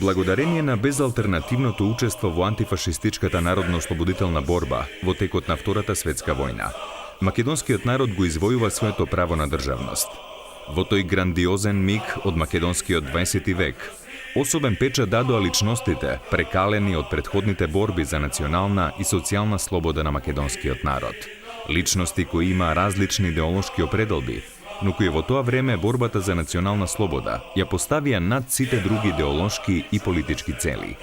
Благодарение на безалтернативното учество во антифашистичката народно-ослободителна борба во текот на Втората светска војна, македонскиот народ го извојува своето право на државност. Во тој грандиозен миг од македонскиот 20 век, особен печат дадоа личностите, прекалени од претходните борби за национална и социјална слобода на македонскиот народ. Личности кои има различни идеолошки определби, но кои во тоа време борбата за национална слобода ја поставија над сите други идеолошки и политички цели.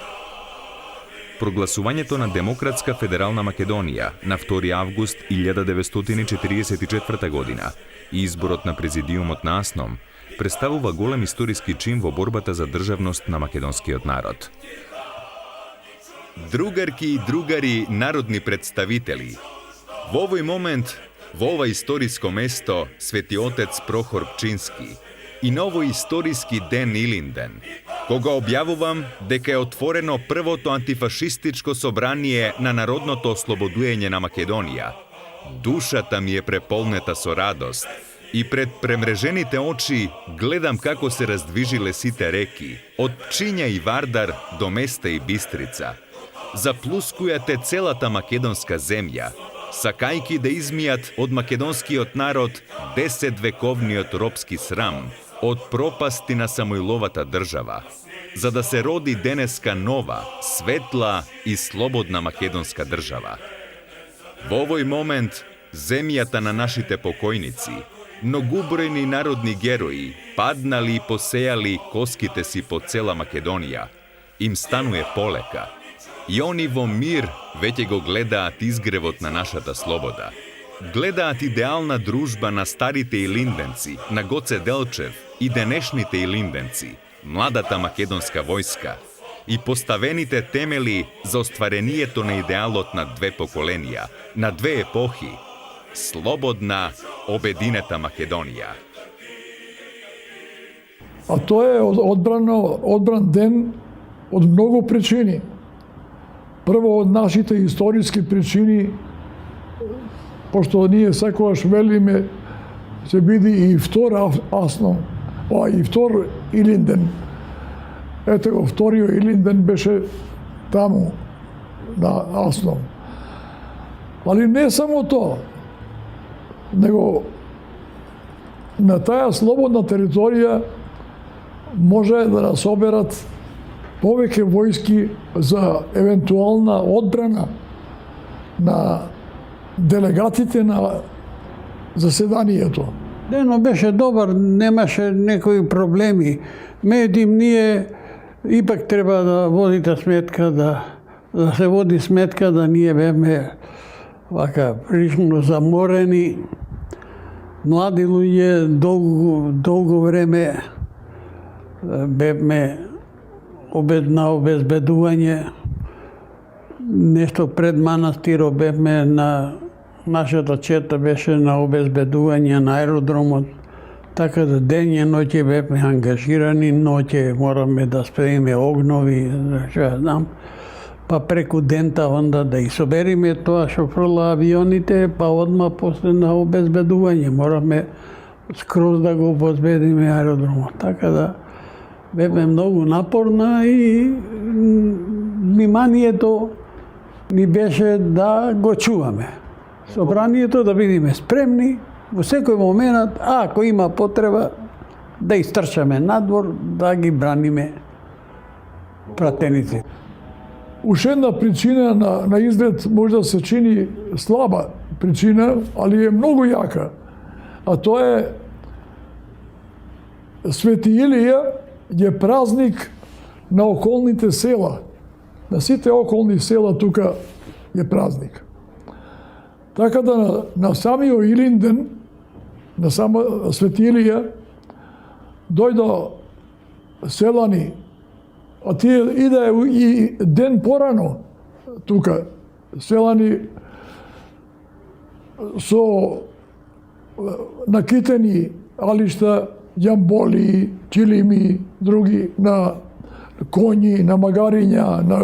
Прогласувањето на Демократска федерална Македонија на 2 август 1944 година и изборот на президиумот на АСНОМ представува голем историски чин во борбата за државност на македонскиот народ. Другарки и другари народни представители, во овој момент, во ова историско место, Свети Отец Прохор Пчински и на овој историски ден Илинден, кога објавувам дека е отворено првото антифашистичко собрание на народното ослободување на Македонија, душата ми е преполнета со радост и пред премрежените очи гледам како се раздвижиле сите реки, од Пчиња и Вардар до Места и Бистрица. Заплускујате целата македонска земја, сакајки да измијат од македонскиот народ 10-вековниот робски срам од пропасти на Самоиловата држава, за да се роди денеска нова, светла и слободна македонска држава. Во овој момент, земјата на нашите покојници, многубројни народни герои, паднали и посејали коските си по цела Македонија, им стануе полека. И они во мир веќе го гледаат изгревот на нашата слобода. Гледаат идеална дружба на старите илинденци, на Гоце Делчев и денешните илинденци, младата македонска војска и поставените темели за остварението на идеалот на две поколенија, на две епохи, слободна, обединета Македонија. А тоа е одбран ден од многу причини. Прво од нашите историски причини, пошто ние секогаш велиме, ќе биде и втор АСНОМ, и втор Илинден. Ете го, вториот Илинден беше таму, на АСНОМ. Али не само тоа, него на таа слободна територија може да соберат повеќе војски за евентуална одбрана на делегатите на заседанието. Денот беше добар, немаше некои проблеми. Меѓутоа ние ипак треба да водите сметка, да се води сметка да ние беме вака прилично заморени, млади луѓе, долго време беме на обезбедување. Нешто пред манастирот бевме на нашата чета беше на обезбедување на аеродромот, така да ден и ноќе бевме ангажирани, ноќе мораме да спремиме огнови, што ја знам, па преку дента онда да и собериме тоа што фрла авионите, па одма после на обезбедување мораме скроз да го обезбедиме аеродромот, така да бевме многу напорна и вниманието ни беше да го чуваме. Собранието да бидеме спремни во секој момент, ако има потреба, да истрчаме надвор, да ги браниме пратеници. Уште една причина на изглед може да се чини слаба причина, али е многу јака. А тоа е Свети Илија е празник на околните села. На сите околни села тука е празник. Така да на самиот Илинден, на сама Свети Илија, дојдо селани, а тие иде и ден порано тука, селани со накитени алишта, јамболи, чилими, други, на коњи, на магариња, на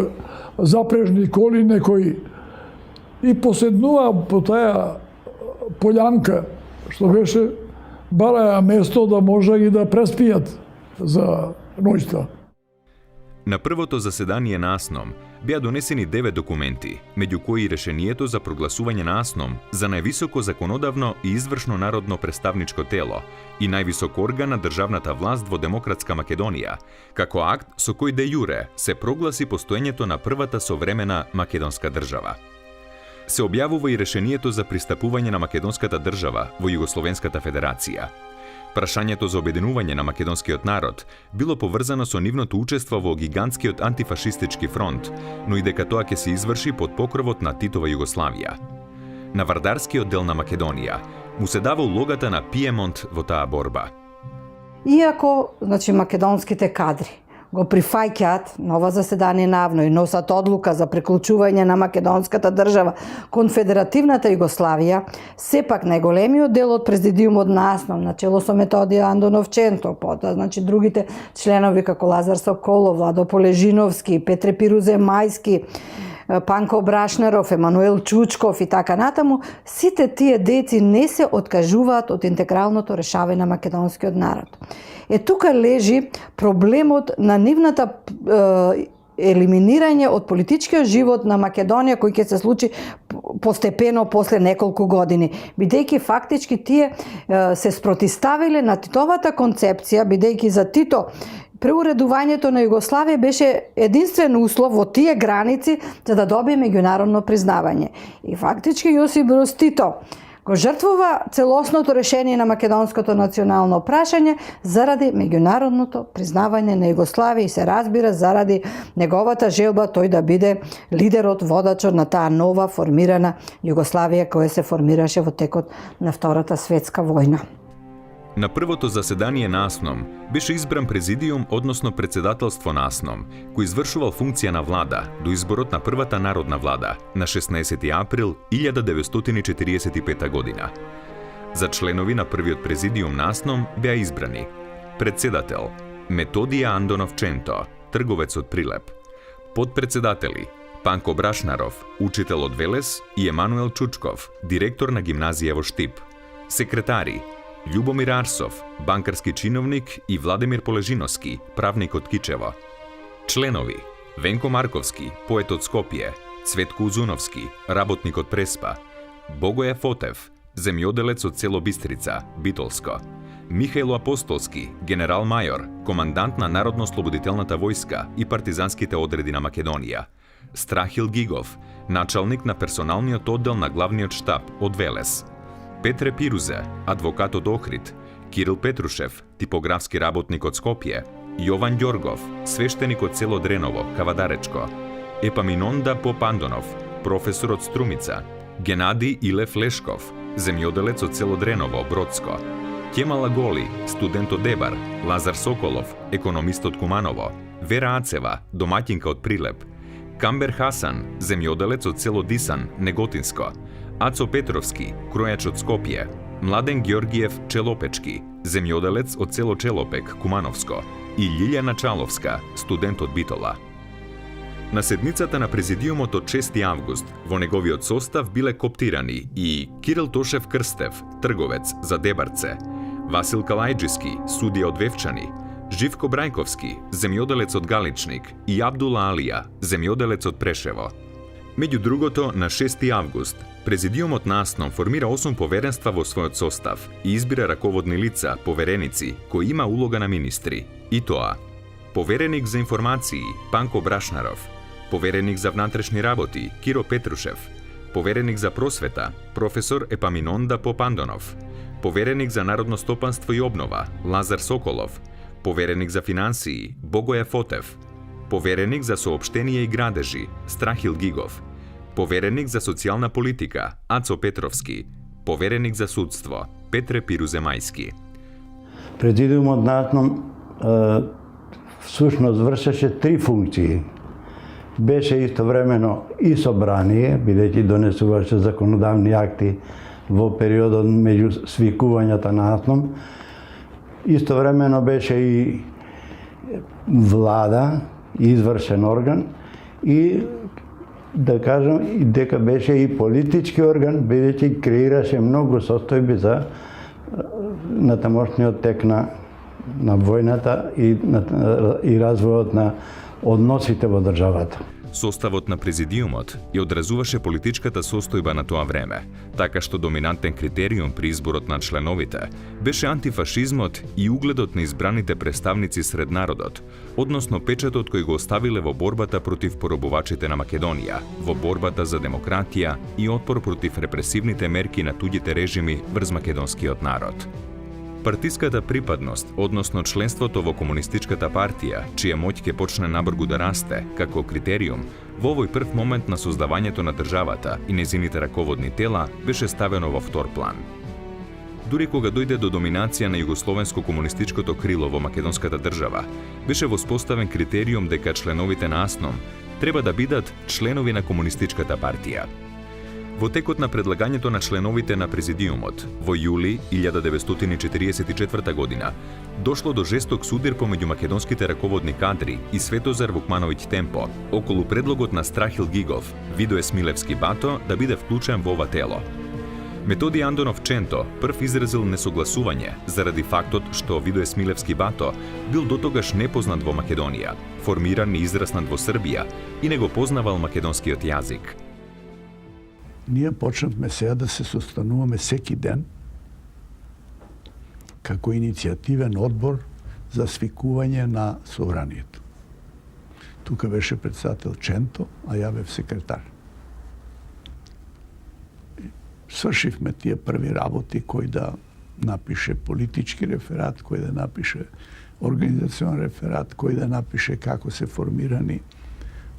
запрежни коли некои, и поседнува по таа полјанка, што беше бараја место да може и да преспијат за ноќта. На првото заседание на АСНОМ беа донесени 9 документи, меѓу кои решението за прогласување на АСНОМ за највисоко законодавно и извршно народно представничко тело и највисок орган на државната власт во Демократска Македонија, како акт со кој де јуре се прогласи постоењето на првата современа македонска држава. Се објавува и решението за пристапување на македонската држава во Југословенската федерација. Прашањето за обединување на македонскиот народ било поврзано со нивното учество во гигантскиот антифашистички фронт, но и дека тоа ќе се изврши под покровот на Титова Југославија. На вардарскиот дел на Македонија му се дава улогата на Пиемонт во таа борба. Иако, македонските кадри го прифаќаат на ова заседание навно и носат одлука за приклучување на македонската држава кон Федеративната Југославија, сепак најголемиот дел од президиумот на АСНОМ, начело со Методија Андоновченто, потоа другите членови како Лазар Соколов, Владо Полежиновски, Петре Пирузе Мајски, Панко Брашнаров, Емануел Чучков и така натаму, сите тие дејци не се откажуваат од интегралното решавање на македонскиот народ. Тука лежи проблемот на нивната елиминирање од политичкиот живот на Македонија, кој ќе се случи постепено после неколку години, бидејќи фактички тие се спротиставиле на Титовата концепција, бидејќи за Тито преуредувањето на Југославија беше единствен услов во тие граници за да добие меѓународно признавање. И фактички Јосип Брз Тито го жртвува целосното решение на македонското национално прашање заради меѓународното признавање на Југославија и се разбира заради неговата желба тој да биде лидерот, водачот на таа нова формирана Југославија која се формираше во текот на Втората светска војна. На првото заседание на АСНОМ беше избран президиум, односно председателство на АСНОМ, кој извршувал функција на влада до изборот на првата народна влада на 16 април 1945 година. За членови на првиот президиум на АСНОМ беа избрани председател Методија Андоновченто, трговец од Прилеп, подпредседатели Панко Брашнаров, учител од Велес и Емануел Чучков, директор на гимназија во Штип, секретари Љубомир Арсов, банкарски чиновник и Владимир Полежиновски, правник од Кичево. Членови Венко Марковски, поет од Скопје, Цветко Узуновски, работник од Преспа, Богоја Фотев, земјоделец од село Бистрица, Битолско, Михајло Апостолски, генерал-мајор, командант на Народно-слободителната војска и партизанските одреди на Македонија, Страхил Гигов, началник на персоналниот оддел на главниот штаб од Велес, Петре Пирузе, адвокат од Охрид, Кирил Петрушев, типографски работник од Скопје, Јован Ѓоргов, свештеник од село Дреново, Кавадаречко, Епаминонда Попандонов, професор од Струмица, Генади Илев Лешков, земјоделец од село Дреново, Бродско, Кемала Голи, студент од Дебар, Лазар Соколов, економист од Куманово, Вера Ацева, домаќинка од Прилеп, Камбер Хасан, земјоделец од село Дисан, Неготинско, Ацо Петровски, кројач од Скопје, Младен Ѓоргиев Челопечки, земјоделец од село Челопек, Кумановско, и Лилјана Чаловска, студент од Битола. На седницата на президиумот од 6 август во неговиот состав биле коптирани и Кирил Тошев Крстев, трговец за Дебарце, Васил Калајџиски, судија од Вевчани, Живко Брајковски, земјоделец од Галичник и Абдула Алија, земјоделец од Прешево. Меѓу другото, на 6 август, президиумот на АСНОМ формира 8 поверенства во својот состав и избира раководни лица, повереници, кои има улога на министри. И тоа: повереник за информации Панко Брашнаров, повереник за внатрешни работи Киро Петрушев, повереник за просвета професор Епаминонда Попандонов, повереник за народно стопанство и обнова Лазар Соколов, повереник за финансии Богоја Фотев, повереник за соопштенија и градежи Страхил Гигов, повереник за социјална политика Ацо Петровски, повереник за судство Петре Пирузе Мајски. Президиумот на АСНОМ всушност вршеше 3 функции. Беше истовремено и собрание, бидејќи донесуваше законодавни акти во периодот меѓу свикувањата на АСНОМ. Истовремено беше и влада, извршен орган и да кажам дека беше и политички орган, бидејќи креираше многу состојби за на тамошниот тек на војната и развојот на односите во државата. Составот на президиумот ја одразуваше политичката состојба на тоа време, така што доминантен критериум при изборот на членовите беше антифашизмот и угледот на избраните представници сред народот, односно печатот кој го оставиле во борбата против поробувачите на Македонија, во борбата за демократија и отпор против репресивните мерки на туѓите режими врз македонскиот народ. Партиската припадност, односно членството во Комунистичката партија, чија моќ ќе почне набргу да расте, како критериум, во овој прв момент на создавањето на државата и незините раководни тела беше ставено во втор план. Дури кога дојде до доминација на југословенско-комунистичкото крило во македонската држава, беше воспоставен критериум дека членовите на АСНОМ треба да бидат членови на Комунистичката партија. Во текот на предлагањето на членовите на президиумот, во јули 1944 година, дошло до жесток судир помеѓу македонските раководни кадри и Светозар Вукмановиќ Темпо околу предлогот на Страхил Гигов, Видое Смилевски Бато да биде вклучен во ова тело. Методи Андонов Ченто прв изразил несогласување заради фактот што Видое Смилевски Бато бил дотогаш непознат во Македонија, формиран и израснат во Србија и не го познавал македонскиот јазик. Ние почнавме сега да се состануваме секи ден како иницијативен одбор за свикување на собранието. Тука беше председател Ченто, а ја бев секретар. Свршивме тие први работи, кој да напише политички реферат, кој да напише организационен реферат, кој да напише како се формирани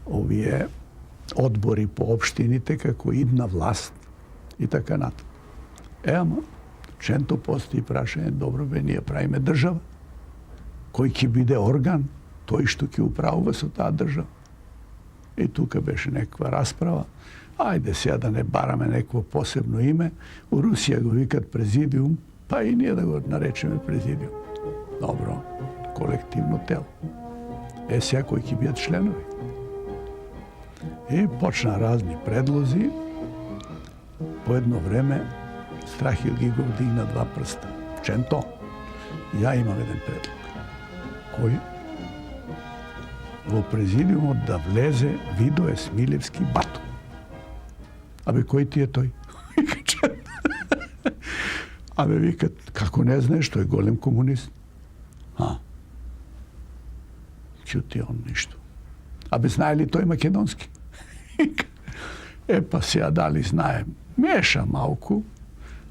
овие одбори по општините како идна власт и така натаму. Ама, Ченто постои прашање, добро бе, ние правиме држава. Кој ќе биде орган, тој што ќе управува со таа држава. И тука беше некаква расправа. Ајде сега да не бараме некакво посебно име. У Русија го викат президиум, па и ние да го наречеме президиум. Добро, колективно тело. Сега кои ќе бидат членови. И почна разни предлози. По едно време Страхил Гигов дигна два прста. Ченто, ја имам еден предлог. Кој? Во президиумот да влезе Видое Смилевски Бато. Абе, кој ти е тој? Вика Ченто. Абе, викат, како не знаеш, тој е голем комунист. Чути он ништо. Абе, знае ли тој македонски? Па сега дали знае. Меша малку,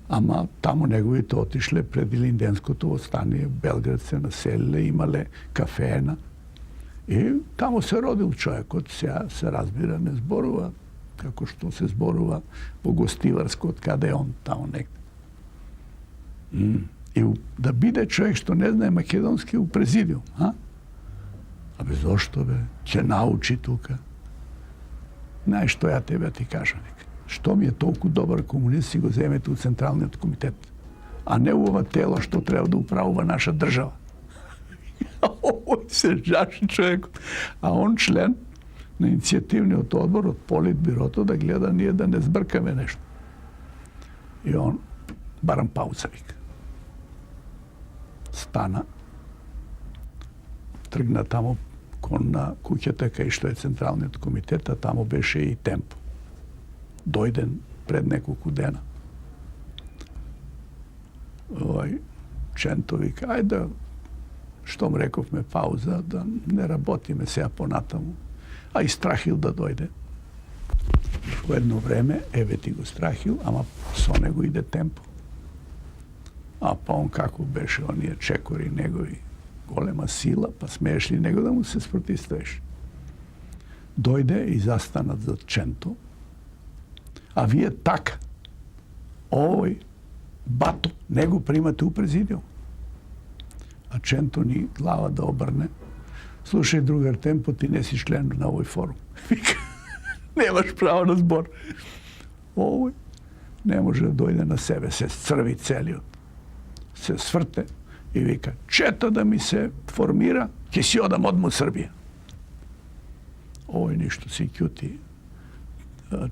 ама таму неговите отишле пред Илинденското восстание, Белград се населиле, имале кафена. И таму се родил човекот, сега се разбира, не зборува како што се зборува во Гостиварско, од каде он, таму некде. И да биде човек што не знае македонски у президиум, Абе, зошто бе? Ќе научи тука. Знаеш што ја тебе ти кажам, што ми е толку добар комунист, си го земете у Централниот комитет, а не у ова тело што треба да управува наша држава. Овој се жаши човекот. А он член на иницијативниот одбор од Политбирото да гледа ние да не збркаме нешто. И он, барам пауза, вика. Стана, тргна таму кон на куќата кај што е Централниот комитет, а таму беше и Темпо. Дојден пред неколку дена. Ченто вика, ајде, штом рековме пауза, да не работиме сега понатаму, а и Страхил да дојде. Во едно време, еве ти го Страхил, ама со него иде Темпо. А па он како беше, оние чекори негови, голема сила, па смееш ли него да му се спротивставиш? Дојде и застанат за Ченто, а вие така, овој Бато, него примате у президиум. А Ченто ни глава да обрне. Слушај, другар Темпо, ти не си член на овој форум. Вика, немаш право на збор. Овој не може да дојде на себе, се црви целиот. Се сврте и вика, чета да ми се формира, ќе си одам одма од Србија. Овој ништо си ќути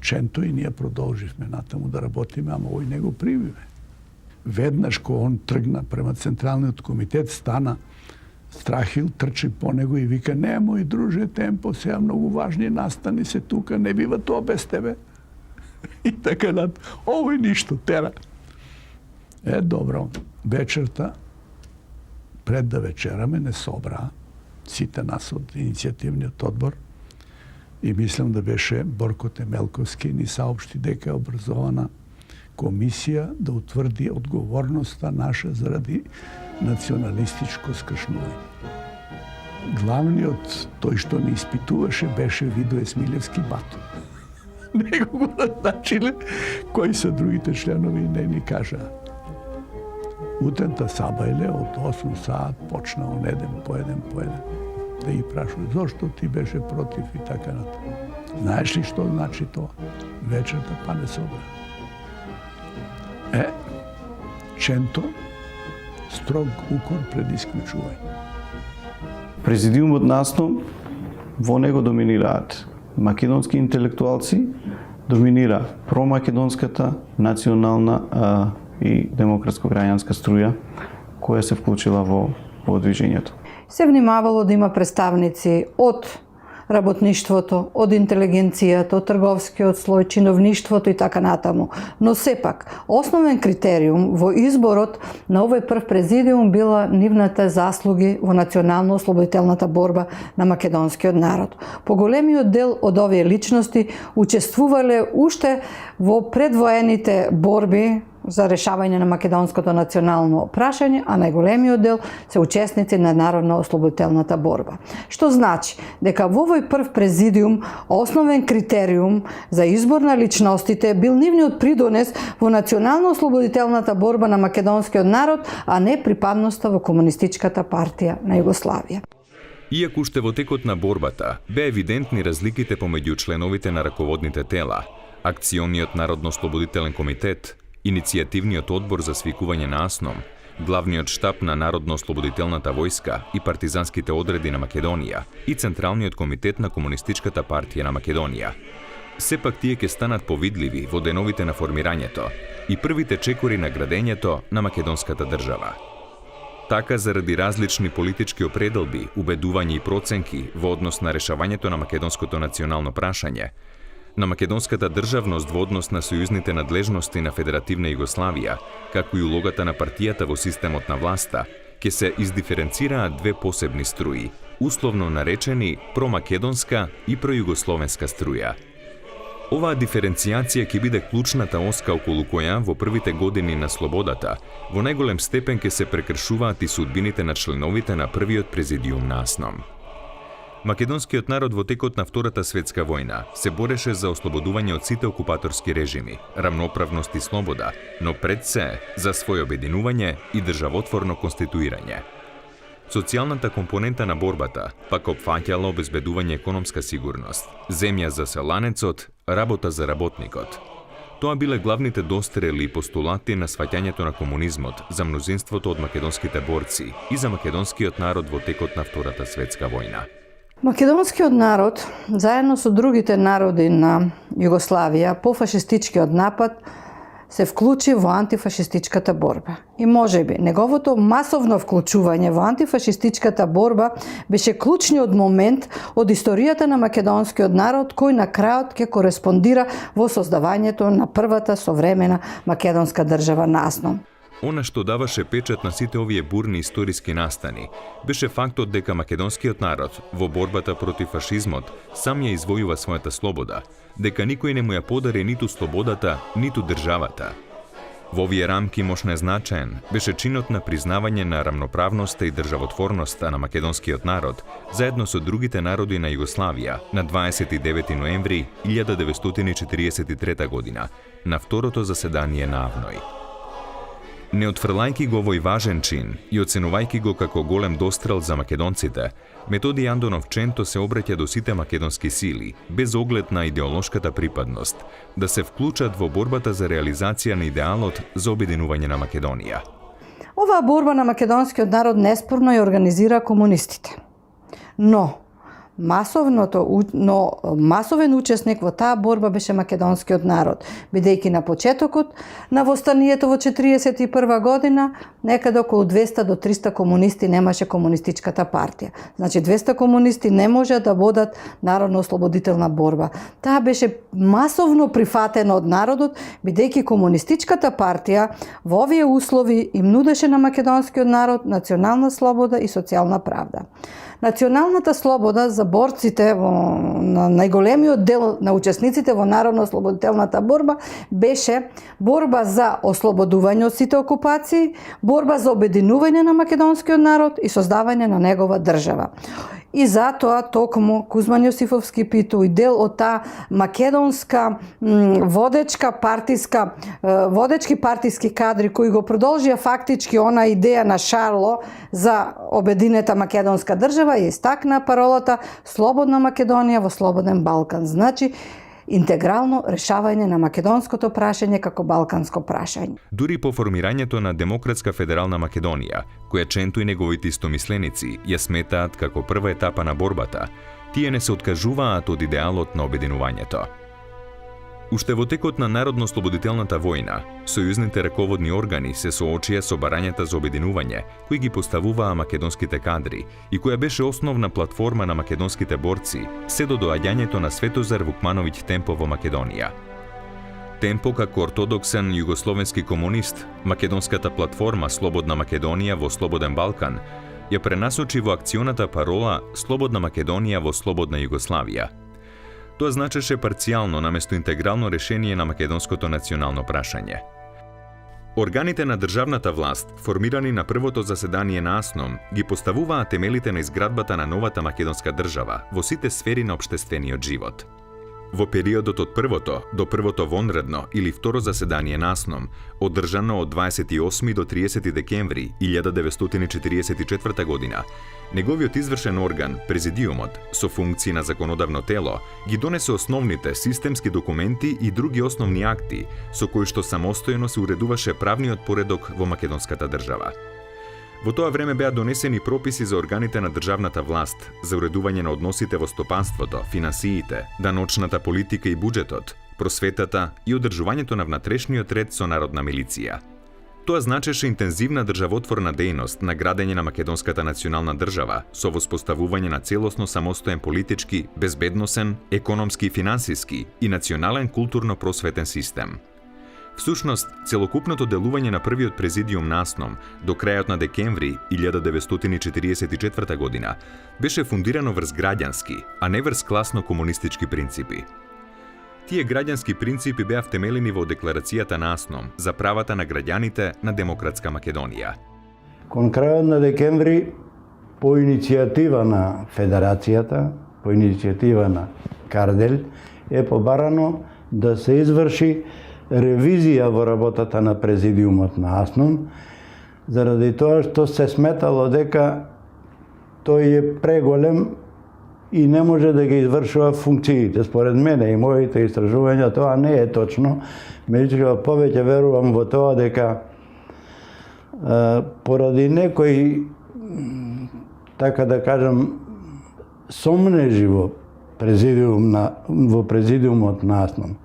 Ченто и ние продолживме натаму да работиме, ама овој не го примиме. веднаш кога он тргна према Централниот комитет, стана Страхил, трчи по него и вика: "Немој, друже, темпо, сега многу важни настани се тука, не бива тоа без тебе." И така над, овој ништо, тера. Добро, вечерта, пред да вечераме, не собра сите нас од иницијативниот одбор и мислам да беше Борко Темелковски ни саопшти дека е образована комисија да утврди одговорноста наша заради националистичко скршнување. Главниот, тој што ни испитуваше, беше Видо Есмилевски Бато. Него го назначиле, кои се другите членови не ни кажаа. Утента сабајле од 8 саат почна он еден по еден. Да ги прашува зошто ти беше против и така натаму. Знаеш ли што значи тоа? Вечерта па не собра. Ченто, строг укор пред исклучување. Президиумот насно, во него доминираат македонски интелектуалци, доминира промакедонската национална и демократско-граѓанска струја која се вклучила во движењето. Се внимавало да има представници од работништвото, од интелигенцијата, од трговскиот слој, чиновништвото и така натаму. Но сепак, основен критериум во изборот на овој прв президиум била нивната заслуги во национално-ослободителната борба на македонскиот народ. Поголемиот дел од овие личности учествувале уште во предвоените борби за решавање на македонското национално прашање, а најголемиот дел се учесници на народно-ослободителната борба. Што значи дека во овој прв президиум основен критериум за избор на личностите бил нивниот придонес во национално-ослободителната борба на македонскиот народ, а не припадноста во Комунистичката партија на Југославија. Иако уште во текот на борбата бе евидентни разликите помеѓу членовите на раководните тела, Акциониот народно-ослободителен комитет, Иницијативниот одбор за свикување на АСНОМ, Главниот штаб на Народно-ослободителната војска и партизанските одреди на Македонија и Централниот комитет на Комунистичката партија на Македонија. Сепак тие ќе станат повидливи во деновите на формирањето и првите чекори на градењето на македонската држава. Така, заради различни политички определби, убедувања и проценки во однос на решавањето на македонското национално прашање, на македонската државност во однос на сојузните надлежности на Федеративна Југославија, како и улогата на партијата во системот на власта, ќе се издиференцираат две посебни струи, условно наречени промакедонска и пројугословенска струја. Оваа диференцијација ќе биде клучната оска околу која во првите години на слободата во најголем степен ќе се прекршуваат и судбините на членовите на првиот президиум на АСНОМ. Македонскиот народ во текот на Втората светска војна се бореше за ослободување од сите окупаторски режими, рамноправност и слобода, но пред се за своје обединување и државотворно конституирање. Социјалната компонента на борбата пак опфаќала обезбедување економска сигурност, земја за селанецот, работа за работникот. Тоа биле главните дострели и постулати на сваќањето на комунизмот за мнозинството од македонските борци и за македонскиот народ во текот на Втората светска војна. Македонскиот народ, заедно со другите народи на Југославија, по фашистичкиот напад се вклучи во антифашистичката борба. И можеби неговото масовно вклучување во антифашистичката борба беше клучниот момент од историјата на македонскиот народ кој на крајот ќе кореспондира во создавањето на првата современа македонска држава на АСНОМ. Она што даваше печат на сите овие бурни историски настани беше фактот дека македонскиот народ во борбата против фашизмот сам ја извојува својата слобода, дека никој не му ја подари ниту слободата, ниту државата. Во овие рамки мощно значаен беше чинот на признавање на рамноправноста и државотворноста на македонскиот народ заедно со другите народи на Југославија на 29 ноември 1943 година на второто заседание на АВНОј. Не отфрлајќи го овој важен чин и оценувајќи го како голем дострел за македонците, Методи Андонов Ченто се обраќа до сите македонски сили, без оглед на идеолошката припадност, да се вклучат во борбата за реализација на идеалот за обединување на Македонија. Оваа борба на македонскиот народ неспорно ја организира комунистите. Но, масовен учесник во таа борба беше македонскиот народ, бидејќи на почетокот на востанието во 1941 година некаде околу 200 до 300 комунисти немаше комунистичката партија. Значи 200 комунисти не може да водат народно-ослободителна борба. Таа беше масовно прифатена од народот, бидејќи комунистичката партија во овие услови им нудеше на македонскиот народ национална слобода и социјална правда. Националната слобода за борците на најголемиот дел на учесниците во народно-ослободителната борба беше борба за ослободување од сите окупации, борба за обединување на македонскиот народ и создавање на негова држава. И затоа токму Кузман Јосифовски Питу и дел од таа македонска водечки партиски кадри кои го продолжија фактички она идеја на Шарло за обединета македонска држава и истакна паролата Слободна Македонија во слободен Балкан. Значи, интегрално решавање на македонското прашање како балканско прашање. Дури по формирањето на Демократска федерална Македонија, која Ченто и неговите истомисленици ја сметаат како прва етапа на борбата, тие не се откажуваат од идеалот на обединувањето. Уште во текот на народно-ослободителната војна, сојузните раководни органи се соочија со барањата за обединување, кои ги поставуваа македонските кадри и која беше основна платформа на македонските борци, се до доаѓањето на Светозар Вукмановиќ Темпо во Македонија. Темпо, како ортодоксен југословенски комунист, македонската платформа Слободна Македонија во слободен Балкан ја пренасочи во акционата парола Слободна Македонија во слободна Југославија. Тоа значеше парцијално наместо интегрално решение на македонското национално прашање. Органите на државната власт, формирани на првото заседание на АСНОМ, ги поставуваа темелите на изградбата на новата македонска држава во сите сфери на општествениот живот. Во периодот од првото до првото вонредно или второ заседание на АСНОМ, одржано од 28 до 30 декември 1944 година, неговиот извршен орган, Президиумот, со функции на законодавно тело, ги донесе основните системски документи и други основни акти, со кои што самостојно се уредуваше правниот поредок во македонската држава. Во тоа време беа донесени прописи за органите на државната власт, за уредување на односите во стопанството, финансиите, даночната политика и буџетот, просветата и одржувањето на внатрешниот ред со народна милиција. Тоа значеше интензивна државотворна дејност на градење на македонската национална држава со воспоставување на целосно самостоен политички, безбедносен, економски и финансиски и национален културно-просветен систем. Всушност, целокупното делување на првиот президиум на АСНОМ до крајот на декември 1944 година беше фундирано врз граѓански, а не врз класно-комунистички принципи. Тие граѓански принципи беа втемелени во декларацијата на АСНОМ за правата на граѓаните на Демократска Македонија. Кон крајот на декември, по иницијатива на Федерацијата, по иницијатива на Кардель, е побарано да се изврши ревизија во работата на Президиумот на АСНОМ, заради тоа што се сметало дека тој е преголем и не може да ги извршува функциите. Според мене и моите истражувања тоа не е точно, меѓутоа повеќе верувам во тоа дека поради некои, така да кажам, сомнежи во Президиумот на АСНОМ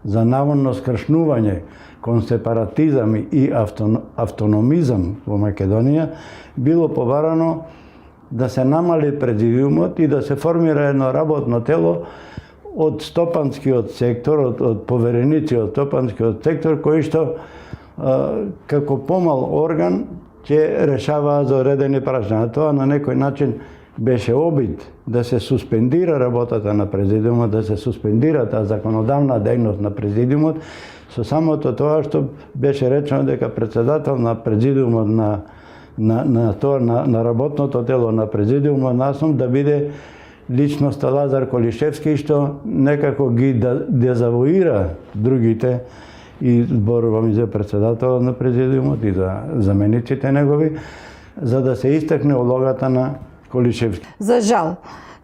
за наводно скршнување кон сепаратизам и автономизам во Македонија, било побарано да се намали Президиумот и да се формира едно работно тело од стопанскиот сектор, од повереници од стопанскиот сектор, кои што како помал орган ќе решаваа за одредени прашања. Тоа на некој начин беше обид да се суспендира работата на Президиумот, да се суспендира таа законодавна дејност на Президиумот, со самото тоа што беше речено дека председател на Президиумот на работното тело на Президиумот на АСНОМ да биде личноста Лазар Колишевски, што некако ги дезавуира другите, и зборувам и за председател на Президиумот и за замениците негови, за да се истакне улогата на Колишевски. За жал,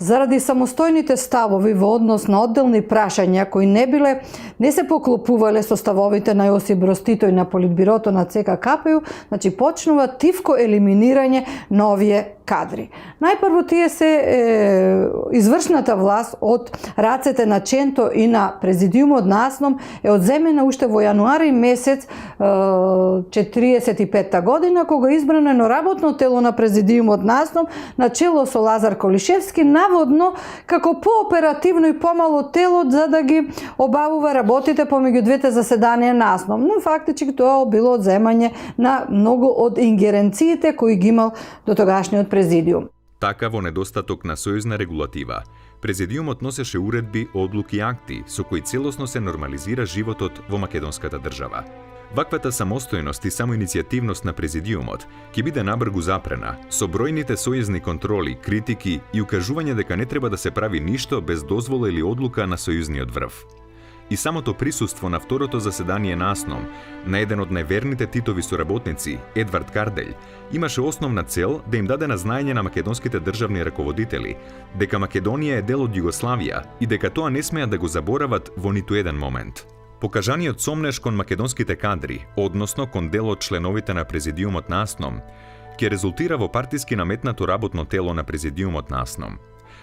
заради самостојните ставови во однос на одделни прашања кои не се поклопувале со ставовите на Јосип Броз Тито и на Политбирото на ЦК КПУ, значи почнува тивко елиминирање на овие кадри. Најпрво тие се извршната власт од рацете на Ченто и на президиумот наснов е одземена уште во јануари месец 45 година, кога избрано едно работно тело на президиумот наснов на чело со Лазар Колишевски, наводно како пооперативно и помало тело за да ги обавува работите помеѓу двете заседанија наснов. Но фактички тоа било одземање на многу од ингеренциите кои ги имал до тогашниот президиум. Така, во недостаток на сојузна регулатива, президиумот носеше уредби, одлуки и акти со кои целосно се нормализира животот во македонската држава. Ваквата самостојност и самоиницијативност на президиумот ќе биде набргу запрена со бројните сојузни контроли, критики и укажување дека не треба да се прави ништо без дозвола или одлука на сојузниот врв. И самото присуство на второто заседание наснов на еден од најверните Титови соработници, Едвард Карделј, имаше основна цел да им даде на знаење на македонските државни раководители дека Македонија е дел од Југославија и дека тоа не смеат да го заборават во ниту еден момент. Покажаниот сомнеж кон македонските кадри, односно кон дел од членовите на президиумот наснов, ќе резултира во партиски наметнато работно тело на президиумот наснов.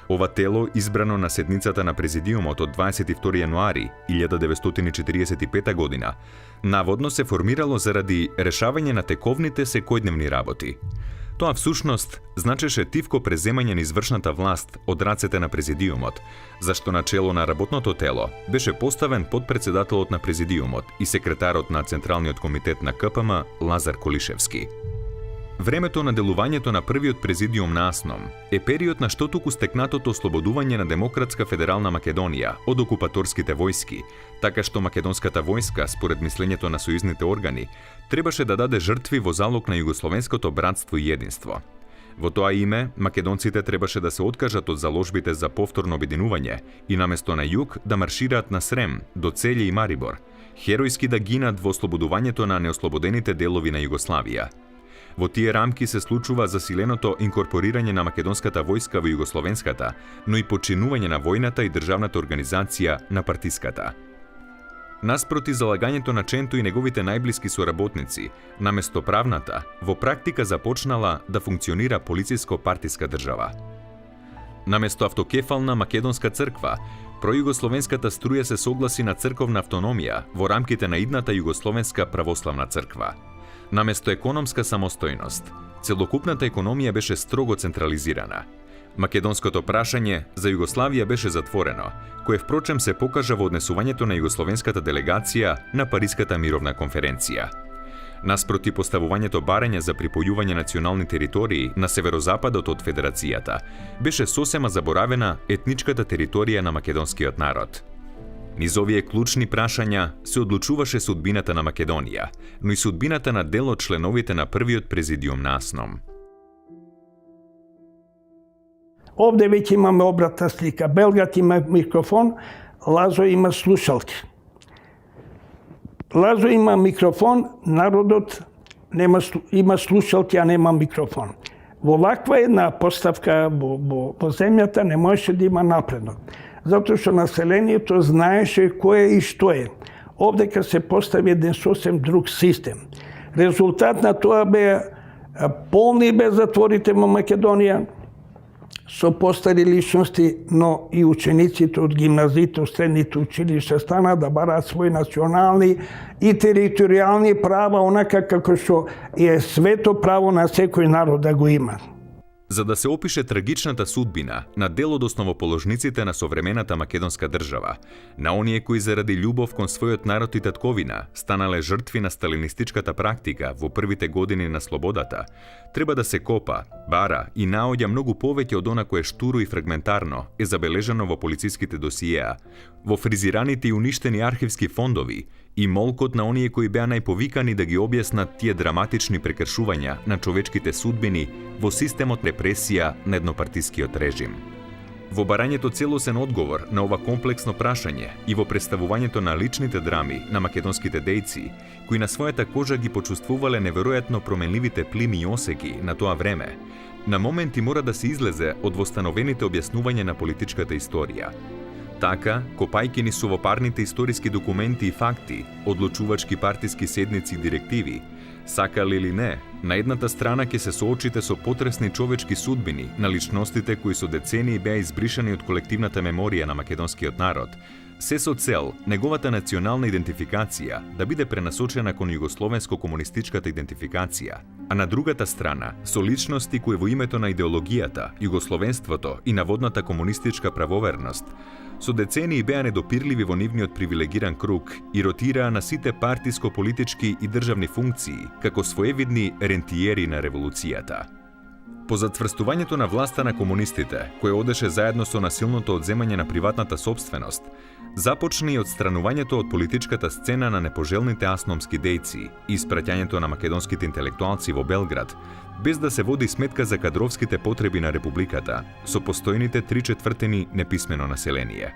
Ова тело, избрано на седницата на президиумот од 22 јануари 1945 година, наводно се формирало заради решавање на тековните секојдневни работи. Тоа всушност значеше тивко преземање на извршната власт од рацете на президиумот, зашто на чело на работното тело беше поставен подпредседателот на президиумот и секретарот на Централниот комитет на КПМ Лазар Колишевски. Времето на делувањето на првиот президиум наснов е период на што туку стекнатото ослободување на Демократска федерална Македонија од окупаторските војски, така што македонската војска, според мислењето на сојузните органи, требаше да даде жртви во залог на југословенското братство и единство. Во тоа име, македонците требаше да се откажат од заложбите за повторно обединување и наместо на југ да маршираат на Срем, до Целје и Марибор, херојски да гинат во ослободувањето на неослободените делови на Југославија. Во тие рамки се случува засиленото инкорпорирање на македонската војска во југословенската, но и починување на војната и државната организација на партиската. Наспроти залагањето на Ченто и неговите најблиски соработници, наместо правната, во практика започнала да функционира полициско-партиска држава. Наместо автокефална македонска црква, пројугословенската струја се согласи на црковна автономија во рамките на идната југословенска православна црква. Наместо економска самостојност, целокупната економија беше строго централизирана. Македонското прашање за Југославија беше затворено, кое впрочем се покажа во однесувањето на југословенската делегација на Париската мировна конференција. Наспроти поставувањето барање за припојување национални територии на северозападот од Федерацијата, беше сосема заборавена етничката територија на македонскиот народ. Низ овие клучни прашања се одлучуваше судбината на Македонија, но и судбината на дел од членовите на првиот президиум наснов. Овде веќе имаме обратна слика. Белгат има микрофон, Лазо има слушалки. Лазо има микрофон, народот има слушалки, а нема микрофон. Во ваква една поставка во земјата не можеше да има напредок. Затоа што населението знаеше кој е и што е. Овдека се постави еден сосем друг систем. Резултат на тоа бе полни бе затворите во Македонија, со постари личности, но и учениците од гимназиите, од средните училишта стана да бараат своји национални и територијални права, онака како што е свето право на секој народ да го има. За да се опише трагичната судбина на дел од основоположниците на современата македонска држава, на оние кои заради љубов кон својот народ и татковина станале жртви на сталинистичката практика во првите години на слободата, треба да се копа, бара и наоѓа многу повеќе од она кое штуро и фрагментарно е забележано во полициските досиеа, во фризираните и уништени архивски фондови и молкот на оние кои беа најповикани да ги објаснат тие драматични прекршувања на човечките судбини во системот репресија на еднопартискиот режим. Во барањето целосен одговор на ова комплексно прашање и во представувањето на личните драми на македонските дејци, кои на својата кожа ги почувствувале неверојатно променливите плими и осеки на тоа време, на моменти мора да се излезе од востановените објаснувања на политичката историја. Така, копајки низ сувопарните историски документи и факти, одлучувачки партиски седници и директиви, Сакали или не, на едната страна ќе се соочите со потресни човечки судбини на личностите кои со децении беа избришани од колективната меморија на македонскиот народ, се со цел неговата национална идентификација да биде пренасочена кон југословенско-комунистичката идентификација, а на другата страна со личности кои во името на идеологијата, југословенството и наводната комунистичка правоверност со децении беа недопирливи во нивниот привилегиран круг и ротираа на сите партиско-политички и државни функции како своевидни рентиери на револуцијата. По затврстувањето на власта на комунистите, кој одеше заедно со насилното одземање на приватната сопственост, започна и отстранувањето од политичката сцена на непожелните асномски дејци и испраќањето на македонските интелектуалци во Белград, без да се води сметка за кадровските потреби на републиката, со постојните 3/4 неписмено население.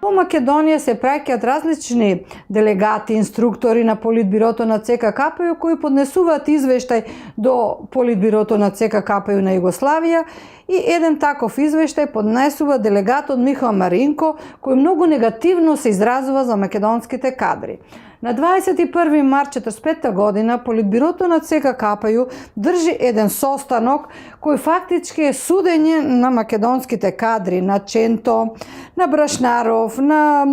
Во Македонија се праќаат различни делегати, инструктори на Политбирото на ЦК-КПЮ кои поднесуваат извештај до Политбирото на ЦК-КПЮ на Југославија и еден таков извештај поднесува делегатот Михаил Маринко кој многу негативно се изразува за македонските кадри. На 21. март 1945 година Политбирото на ЦК-КПЮ држи еден состанок кој фактички е судење на македонските кадри, на Ченто, на Брашнаров, на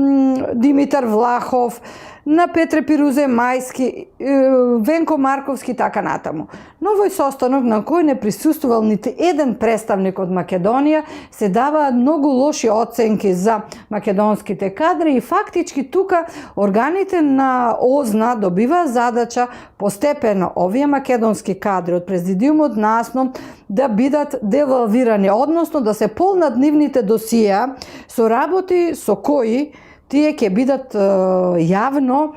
Димитар Влахов, на Петре Пирузе Мајски, Венко Марковски и така натаму. Но овој состанок на кој не присуствувал нити еден представник од Македонија, се даваат многу лоши оценки за македонските кадри и фактички тука органите на ОЗНА добива задача постепено овие македонски кадри од президиумот на АСНОМ да бидат девалвирани, односно да се полнат нивните досија со работи со кои тие ќе бидат јавно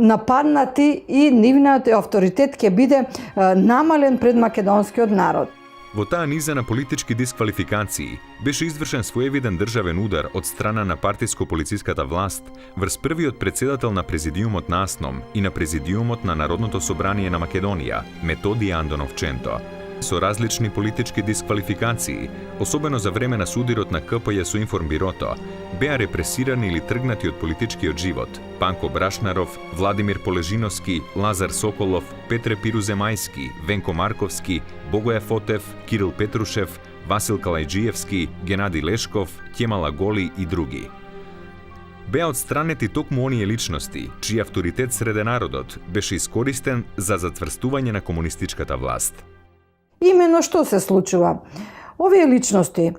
нападнати и нивниот авторитет ќе биде намален пред македонскиот народ. Во таа низа на политички дисквалификации беше извршен своевиден државен удар од страна на партиско-полициската власт врз првиот председател на президиумот на АСНОМ и на президиумот на Народното собрание на Македонија, Методија Андонов Ченто. Со различни политички дисквалификации, особено за време на судирот на КПЈ со Информбирото, беа репресирани или тргнати од политичкиот живот Панко Брашнаров, Владимир Полежиновски, Лазар Соколов, Петре Пирузе Мајски, Венко Марковски, Богоја Фотев, Кирил Петрушев, Васил Калајджиевски, Генади Лешков, Кемала Голи и други. Беа отстранети токму оние личности, чиј авторитет среде народот беше искористен за затврстување на комунистичката власт. Имено што се случува? Овие личности,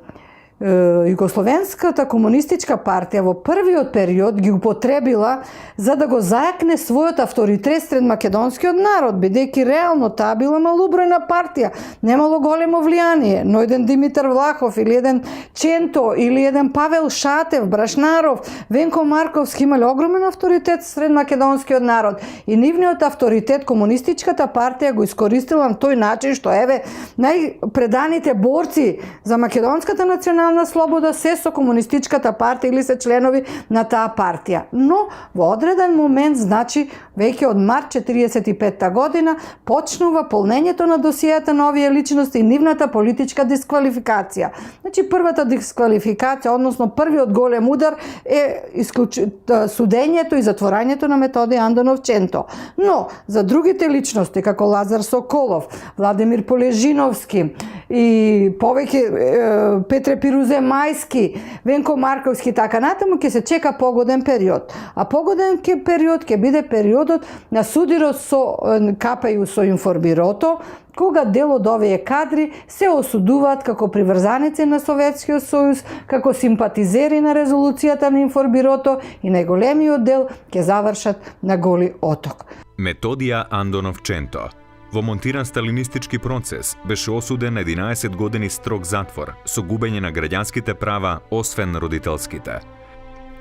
Југословенската комунистичка партија во првиот период ги употребила за да го зајакне својот авторитет сред македонскиот народ, бидејќи реално таа била малобројна партија, немало големо влијание, но еден Димитар Влахов или еден Ченто или еден Павел Шатев, Брашнаров, Венко Марковски имале огромен авторитет сред македонскиот народ и нивниот авторитет комунистичката партија го искористила на тој начин што еве најпреданите борци за македонската национална слобода се со комунистичката партија или се членови на таа партија. Но во одреден момент, значи веќе од март 1945 година, почнува полнењето на досијата на овие личности и нивната политичка дисквалификација. Значи првата дисквалификација, односно првиот голем удар е судењето и затворањето на Методија Андонов Ченто. Но за другите личности како Лазар Соколов, Владимир Полежиновски и повеќе Петре Пирузе Мајски, Венко Марковски така натаму ќе се чека погоден период. А погоден период ќе биде периодот на судирот со КПЈ со Информбирото, кога дел од овие кадри се осудуваат како приврзаници на Советскиот сојуз, како симпатизери на резолуцијата на Информбирото и најголемиот дел ќе завршат на Голи оток. Методија Андонов Ченто во монтиран сталинистички процес беше осуден на 11 години строг затвор со губење на граѓанските права освен родителските.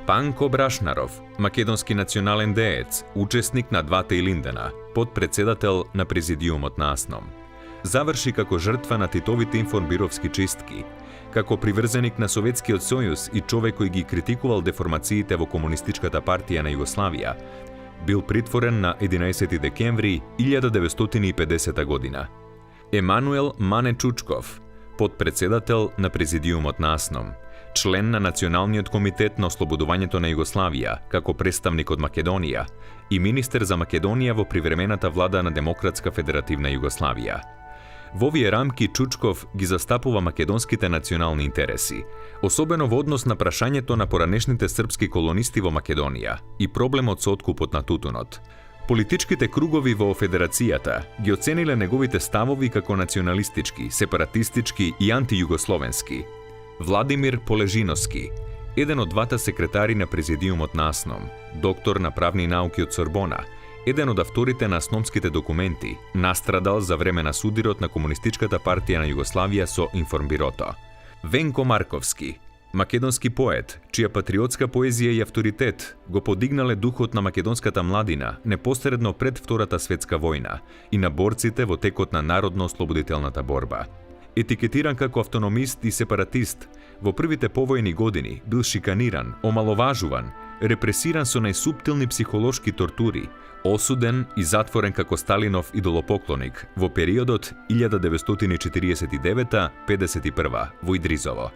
Панко Брашнаров, македонски национален деец, учесник на двата Илиндена, подпредседател на президиумот на АСНОМ. Заврши како жртва на Титовите информбировски чистки, како приврзеник на Советскиот сојуз и човек кој ги критикувал деформациите во комунистичката партија на Југославија, бил притворен на 11 декември 1950 година. Емануел Мане Чучков, подпредседател на президиумот на АСНОМ, член на Националниот комитет на ослободувањето на Југославија како представник од Македонија и министер за Македонија во привремената влада на Демократска федеративна Југославија. Во овие рамки Чучков ги застапува македонските национални интереси, особено во однос на прашањето на поранешните српски колонисти во Македонија и проблемот со откупот на тутунот. Политичките кругови во Федерацијата ги оцениле неговите ставови како националистички, сепаратистички и антијугословенски. Владимир Полежиновски, еден од двата секретари на Президиумот на АСНОМ, доктор на правни науки од Сорбона, еден од авторите на АСНОМските документи, настрадал за време на судирот на Комунистичката партија на Југославија со Информбирото. Венко Марковски, македонски поет, чија патриотска поезија и авторитет го подигнале духот на македонската младина непосредно пред Втората светска војна и на борците во текот на народно-ослободителната борба. Етикетиран како автономист и сепаратист, во првите повојни години бил шиканиран, омаловажуван, репресиран со најсуптилни психолошки тортури, осуден и затворен како Сталинов идолопоклоник во периодот 1949-51 во Идризово.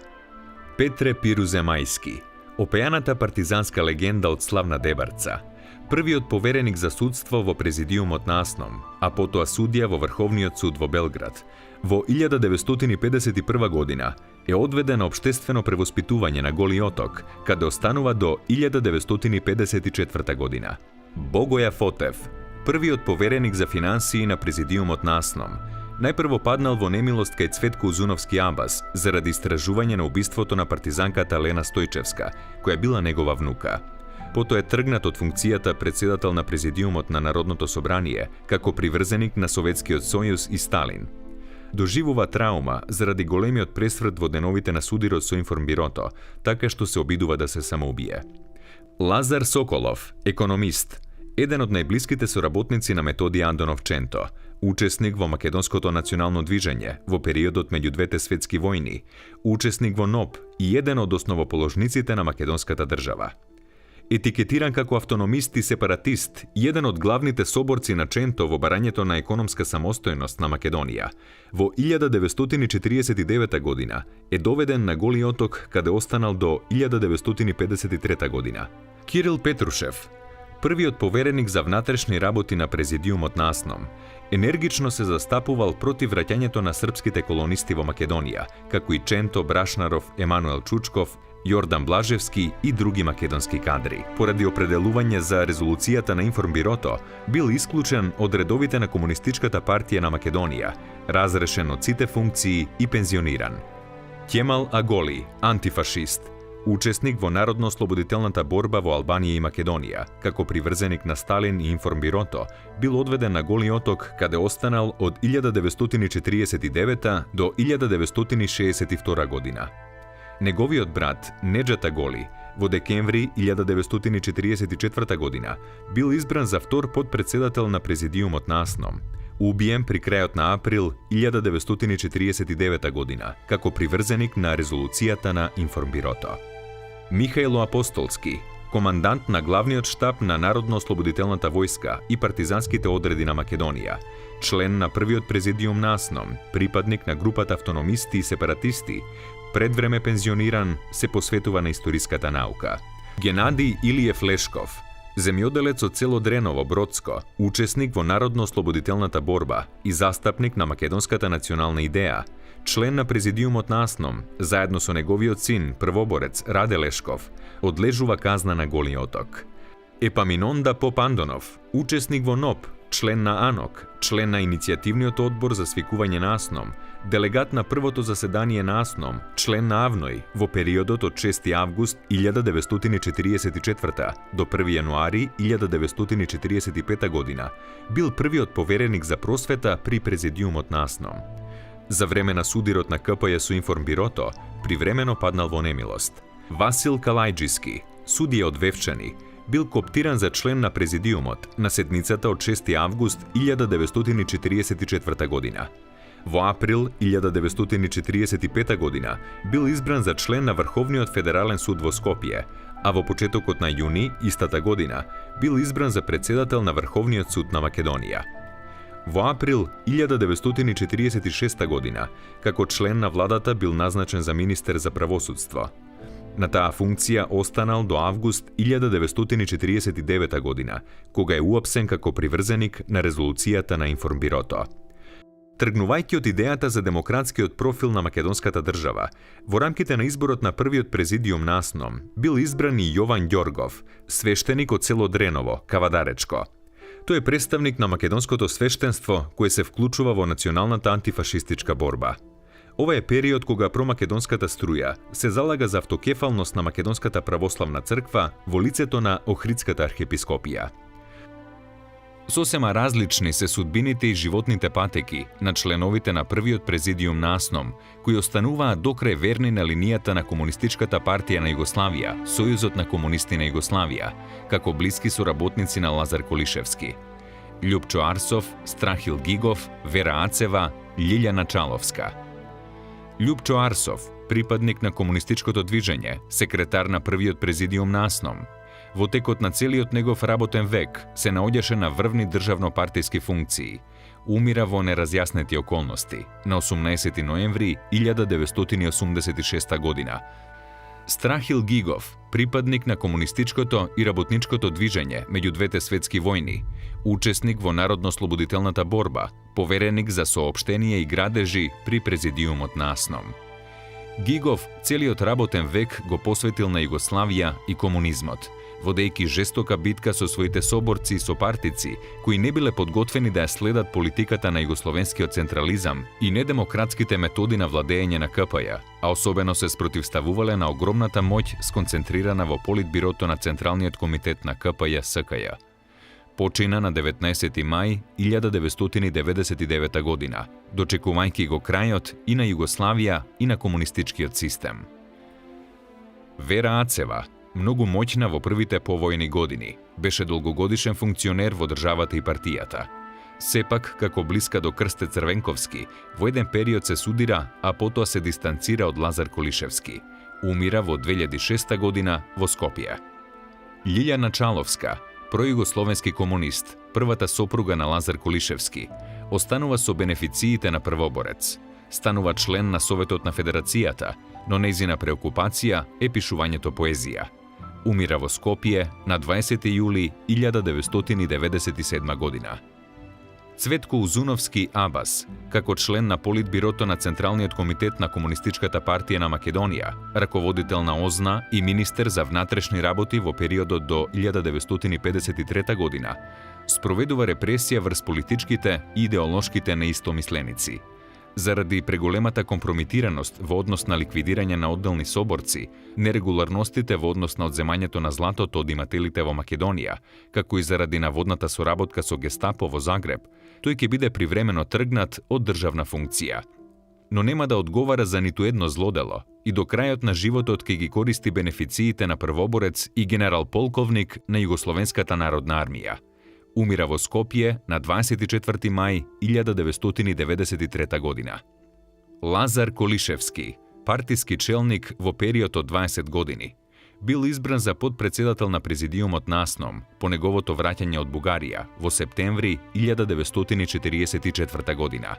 Петре Пируземајски, опејаната партизанска легенда од славна Дебарца, првиот повереник за судство во Президиумот на АСНОМ, а потоа судија во Врховниот суд во Белград, во 1951 година е одведен на обштествено превоспитување на Голи Оток, каде останува до 1954 година. Богоја Фотев, првиот повереник за финансии на Президиумот на АСНОМ, најпрво паднал во немилост кај Цветко Узуновски Абас заради истражување на убиството на партизанката Лена Стојчевска, која била негова внука. Потоа е тргнат од функцијата председател на Президиумот на Народното собрание како приврзеник на Советскиот сојуз и Сталин. Доживува траума заради големиот пресврт во деновите на судирот со Информбирото, така што се обидува да се самоубие. Лазар Соколов, економист, еден од најблиските соработници на Методи Андонов Ченто, учесник во македонското национално движење во периодот меѓу двете светски војни, учесник во НОБ и еден од основоположниците на македонската држава. Етикетиран како автономист и сепаратист, еден од главните соборци на Ченто во барањето на економска самостојност на Македонија, во 1949 година е доведен на Голи Оток, каде останал до 1953 година. Кирил Петрушев, првиот повереник за внатрешни работи на Президиумот на АСНОМ, енергично се застапувал против враќањето на српските колонисти во Македонија, како и Ченто Брашнаров, Емануел Чучков, Јордан Блажевски и други македонски кадри. Поради определување за резолуцијата на Информбирото, бил исклучен од редовите на Комунистичката партија на Македонија, разрешен од сите функции и пензиониран. Кемал Аголи, антифашист, учесник во народно-ослободителната борба во Албанија и Македонија, како приврзеник на Сталин и Информбирото, бил одведен на Голи Оток, каде останал од 1949 до 1962 година. Неговиот брат, Неджат Аголи, во декември 1944 година, бил избран за втор подпредседател на Президиумот на АСНОМ, убиен при крајот на април 1949 година, како приврзеник на резолуцијата на Информбирото. Михајло Апостолски, командант на главниот штаб на Народно-ослободителната војска и партизанските одреди на Македонија, член на првиот Президиум на АСНОМ, припадник на групата автономисти и сепаратисти, пред време пензиониран, се посветува на историската наука. Геннади Илиев Лешков, земјоделец од село Дреново, Бродско, учесник во народно-ослободителната борба и застапник на македонската национална идеја, член на Президиумот на АСНОМ, заедно со неговиот син, првоборец Раде Лешков, одлежува казна на Голи Оток. Епаминонда Попандонов, учесник во НОБ, член на АНОК, член на иницијативниот одбор за свикување на АСНОМ, делегат на првото заседание на АСНОМ, член на АВНОј во периодот од 6 август 1944 до 1 јануари 1945 година, бил првиот повереник за просвета при Президиумот на АСНОМ. За време на судирот на КПЈ со Информбирото, привремено паднал во немилост. Васил Калајџиски, судија од Вевчани, бил коптиран за член на Президиумот на седницата од 6 август 1944 година. Во април 1945 година бил избран за член на Врховниот федерален суд во Скопје, а во почетокот на јуни истата година бил избран за председател на Врховниот суд на Македонија. Во април 1946 година, како член на владата бил назначен за министер за правосудство. На таа функција останал до август 1949 година, кога е уапсен како приврзеник на резолуцијата на Информбирото. Тргнувајќи од идејата за демократскиот профил на македонската држава, во рамките на изборот на првиот президиум на АСНОМ бил избран и Јован Ѓоргов, свештеник од село Дреново, Кавадаречко. Тој е представник на македонското свештенство кое се вклучува во националната антифашистичка борба. Ова е период кога промакедонската струја се залага за автокефалност на Македонската православна црква во лицето на Охридската архиепископија. Сосема различни се судбините и животните патеки на членовите на првиот президиум на АСНОМ, кои остануваат докрај верни на линијата на Комунистичката партија на Југославија, Сојузот на комунисти на Југославија, како блиски соработници на Лазар Колишевски. Љупчо Арсов, Страхил Гигов, Вера Ацева, Љилјана Чаловска. Љупчо Арсов, припадник на комунистичкото движење, секретар на првиот президиум на АСНОМ. Во текот на целиот негов работен век се наоѓаше на врвни државно-партиски функции. Умира во неразјаснети околности на 18 ноември 1986 година. Страхил Гигов, припадник на комунистичкото и работничкото движење меѓу двете светски војни, учесник во народно-слободителната борба, повереник за соопштенија и градежи при президиумот на АСНОМ. Гигов целиот работен век го посветил на Југославија и комунизмот, водејќи жестока битка со своите соборци и сопартици, кои не биле подготвени да ја следат политиката на југословенскиот централизам и недемократските методи на владење на КПЈ, а особено се спротивставувале на огромната моќ сконцентрирана во Политбирото на Централниот комитет на КПЈ СКЈ. Почина на 19 мај 1999 година, дочекувајќи го крајот и на Југославија и на комунистичкиот систем. Вера Ацева, многу моќна во првите повојни години, беше долгогодишен функционер во државата и партијата. Сепак, како блиска до Крсте Црвенковски, во еден период се судира, а потоа се дистанцира од Лазар Колишевски. Умира во 2006 година во Скопје. Љилјана Чаловска, пројугословенски комунист, првата сопруга на Лазар Колишевски, останува со бенефициите на првоборец. Станува член на Советот на Федерацијата, но нејзина преокупација е пишувањето поезија. Умира во Скопје на 20 јули 1997 година. Цветко Узуновски Абас, како член на Политбирото на Централниот комитет на Комунистичката партија на Македонија, раководител на ОЗНА и министер за внатрешни работи во периодот до 1953 година, спроведува репресија врз политичките и идеолошките неистомисленици. Заради преголемата компромитираност во однос на ликвидирање на одделни соборци, нерегуларностите во однос на одземањето на златото од имателите во Македонија, како и заради наводната соработка со Гестапо во Загреб, тој ќе биде привремено тргнат од државна функција. Но нема да одговара за ниту едно злодело и до крајот на животот ќе ги користи бенефициите на првоборец и генерал-полковник на Југословенската народна армија. Умира во Скопје на 24 мај 1993 година. Лазар Колишевски, партиски челник во период од 20 години, бил избран за подпредседател на президиумот на АСНОМ по неговото враќање од Бугарија во септември 1944 година.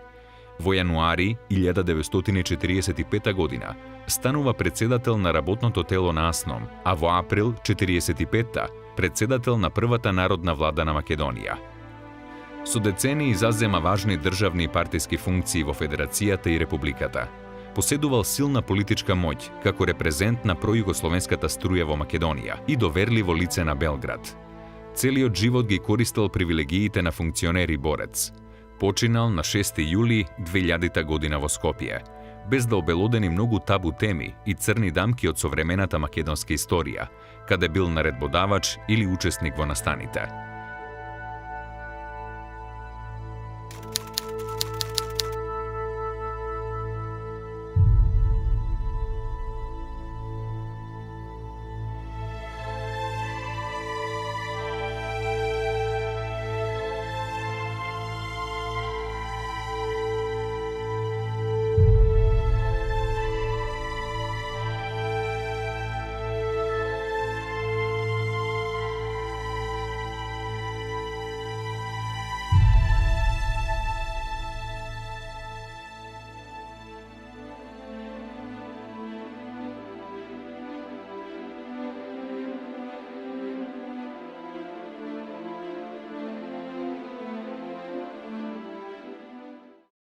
Во јануари 1945 година станува председател на работното тело на АСНОМ, а во април 1945 председател на првата народна влада на Македонија. Со децении зазема важни државни и партиски функции во Федерацијата и Републиката. Поседувал силна политичка моќ како репрезент на пројугословенската струја во Македонија и доверливо лице на Белград. Целиот живот ги користел привилегиите на функционер и борец. Починал на 6 јули 2000 година во Скопје, без да обелодени многу табу теми и црни дамки од современата македонска историја, каде бил наредбодавач или учесник во настаните.